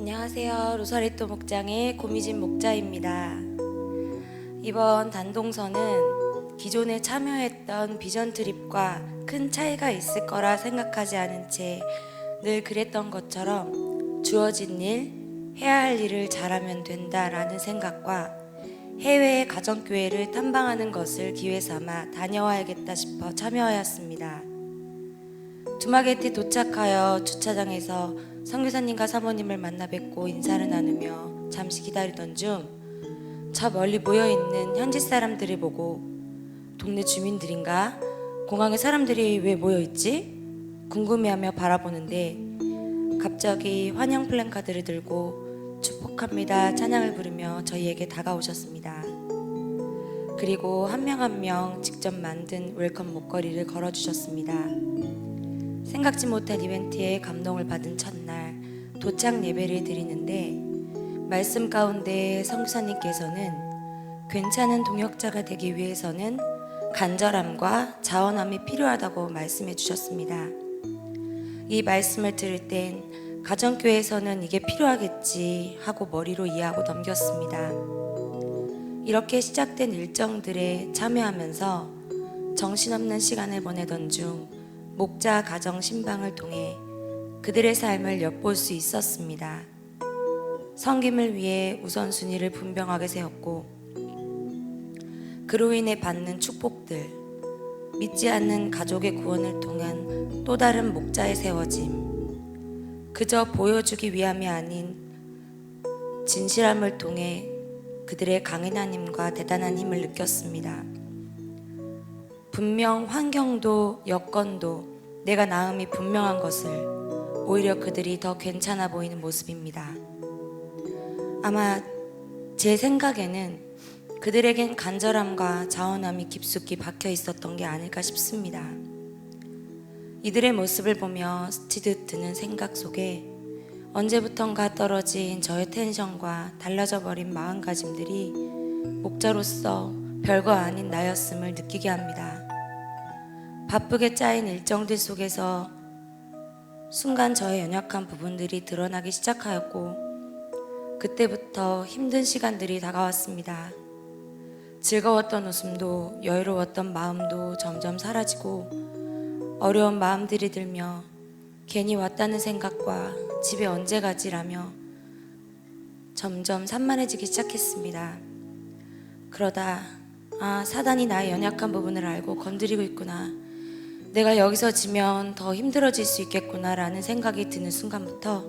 안녕하세요. 로사리또 목장의 고미진 목자입니다. 이번 단동서는 기존에 참여했던 비전 트립과 큰 차이가 있을 거라 생각하지 않은 채 늘 그랬던 것처럼 주어진 일, 해야 할 일을 잘하면 된다라는 생각과 해외의 가정교회를 탐방하는 것을 기회 삼아 다녀와야겠다 싶어 참여하였습니다. 두마게티 도착하여 주차장에서 선교사님과 사모님을 만나 뵙고 인사를 나누며 잠시 기다리던 중 저 멀리 모여있는 현지 사람들을 보고 동네 주민들인가? 공항에 사람들이 왜 모여있지? 궁금해하며 바라보는데 갑자기 환영 플랜카드를 들고 축복합니다 찬양을 부르며 저희에게 다가오셨습니다. 그리고 한 명 한 명 직접 만든 웰컴 목걸이를 걸어주셨습니다. 생각지 못한 이벤트에 감동을 받은 첫날 도착 예배를 드리는데 말씀 가운데 선교사님께서는 괜찮은 동역자가 되기 위해서는 간절함과 자원함이 필요하다고 말씀해 주셨습니다. 이 말씀을 들을 땐 가정교회에서는 이게 필요하겠지 하고 머리로 이해하고 넘겼습니다. 이렇게 시작된 일정들에 참여하면서 정신없는 시간을 보내던 중 목자 가정 신방을 통해 그들의 삶을 엿볼 수 있었습니다. 섬김을 위해 우선순위를 분명하게 세웠고 그로 인해 받는 축복들, 믿지 않는 가족의 구원을 통한 또 다른 목자의 세워짐, 그저 보여주기 위함이 아닌 진실함을 통해 그들의 강인한 힘과 대단한 힘을 느꼈습니다. 분명 환경도 여건도 내가 나음이 분명한 것을 오히려 그들이 더 괜찮아 보이는 모습입니다. 아마 제 생각에는 그들에겐 간절함과 자원함이 깊숙이 박혀 있었던 게 아닐까 싶습니다. 이들의 모습을 보며 스치듯 드는 생각 속에 언제부턴가 떨어진 저의 텐션과 달라져 버린 마음가짐들이 목자로서 별거 아닌 나였음을 느끼게 합니다. 바쁘게 짜인 일정들 속에서 순간 저의 연약한 부분들이 드러나기 시작하였고 그때부터 힘든 시간들이 다가왔습니다. 즐거웠던 웃음도 여유로웠던 마음도 점점 사라지고 어려운 마음들이 들며 괜히 왔다는 생각과 집에 언제 가지라며 점점 산만해지기 시작했습니다. 그러다 사단이 나의 연약한 부분을 알고 건드리고 있구나. 내가 여기서 지면 더 힘들어질 수 있겠구나 라는 생각이 드는 순간부터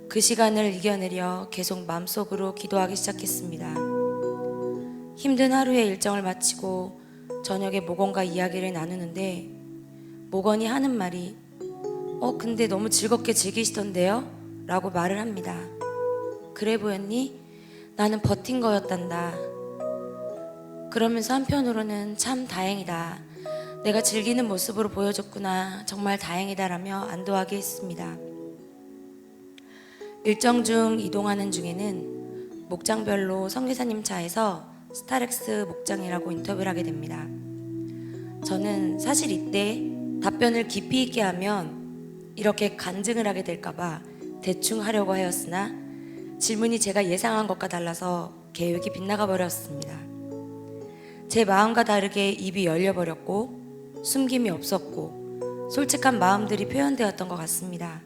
그 시간을 이겨내려 계속 마음속으로 기도하기 시작했습니다. 힘든 하루의 일정을 마치고 저녁에 목원과 이야기를 나누는데 목원이 하는 말이 근데 너무 즐겁게 즐기시던데요? 라고 말을 합니다. 그래 보였니? 나는 버틴 거였단다. 그러면서 한편으로는 참 다행이다. 내가 즐기는 모습으로 보여줬구나. 정말 다행이다 라며 안도하게 했습니다. 일정 중 이동하는 중에는 목장별로 선교사님 차에서 스타렉스 목장이라고 인터뷰를 하게 됩니다. 저는 사실 이때 답변을 깊이 있게 하면 이렇게 간증을 하게 될까봐 대충 하려고 하였으나 질문이 제가 예상한 것과 달라서 계획이 빗나가 버렸습니다. 제 마음과 다르게 입이 열려버렸고 숨김이 없었고 솔직한 마음들이 표현되었던 것 같습니다.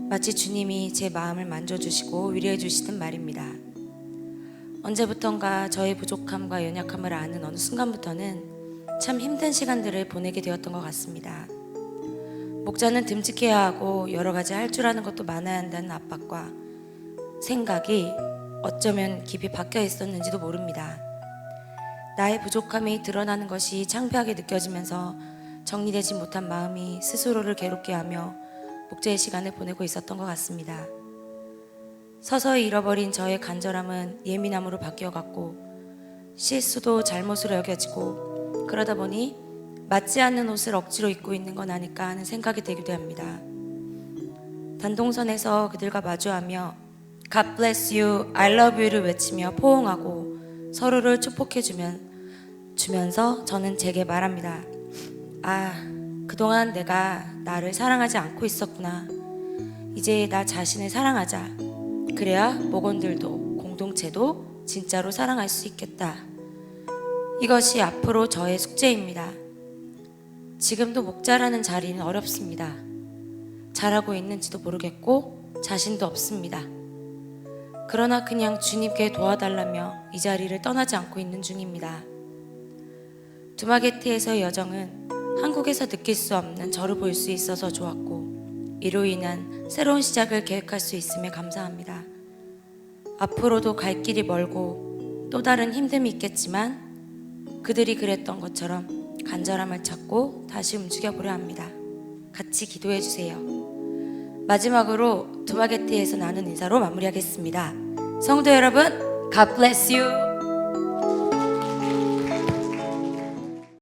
마치 주님이 제 마음을 만져주시고 위로해 주시는 말입니다. 언제부턴가 저의 부족함과 연약함을 아는 어느 순간부터는 참 힘든 시간들을 보내게 되었던 것 같습니다. 목자는 듬직해야 하고 여러 가지 할 줄 아는 것도 많아야 한다는 압박과 생각이 어쩌면 깊이 박혀 있었는지도 모릅니다. 나의 부족함이 드러나는 것이 창피하게 느껴지면서 정리되지 못한 마음이 스스로를 괴롭게 하며 목자의 시간을 보내고 있었던 것 같습니다. 서서히 잃어버린 저의 간절함은 예민함으로 바뀌어갔고 실수도 잘못으로 여겨지고 그러다 보니 맞지 않는 옷을 억지로 입고 있는 건 아닐까 하는 생각이 들기도 합니다. 단동선에서 그들과 마주하며 God bless you, I love you를 외치며 포옹하고 서로를 축복해주면서 저는 제게 말합니다. 그동안 내가 나를 사랑하지 않고 있었구나. 이제 나 자신을 사랑하자. 그래야 목원들도 공동체도 진짜로 사랑할 수 있겠다. 이것이 앞으로 저의 숙제입니다. 지금도 목자라는 자리는 어렵습니다. 잘하고 있는지도 모르겠고 자신도 없습니다. 그러나 그냥 주님께 도와달라며 이 자리를 떠나지 않고 있는 중입니다. 두마게티에서의 여정은 한국에서 느낄 수 없는 저를 볼 수 있어서 좋았고, 이로 인한 새로운 시작을 계획할 수 있음에 감사합니다. 앞으로도 갈 길이 멀고 또 다른 힘듦이 있겠지만 그들이 그랬던 것처럼 간절함을 찾고 다시 움직여 보려 합니다. 같이 기도해 주세요. 마지막으로 두마게티에서 나눈 인사로 마무리하겠습니다. 성도 여러분, God bless you.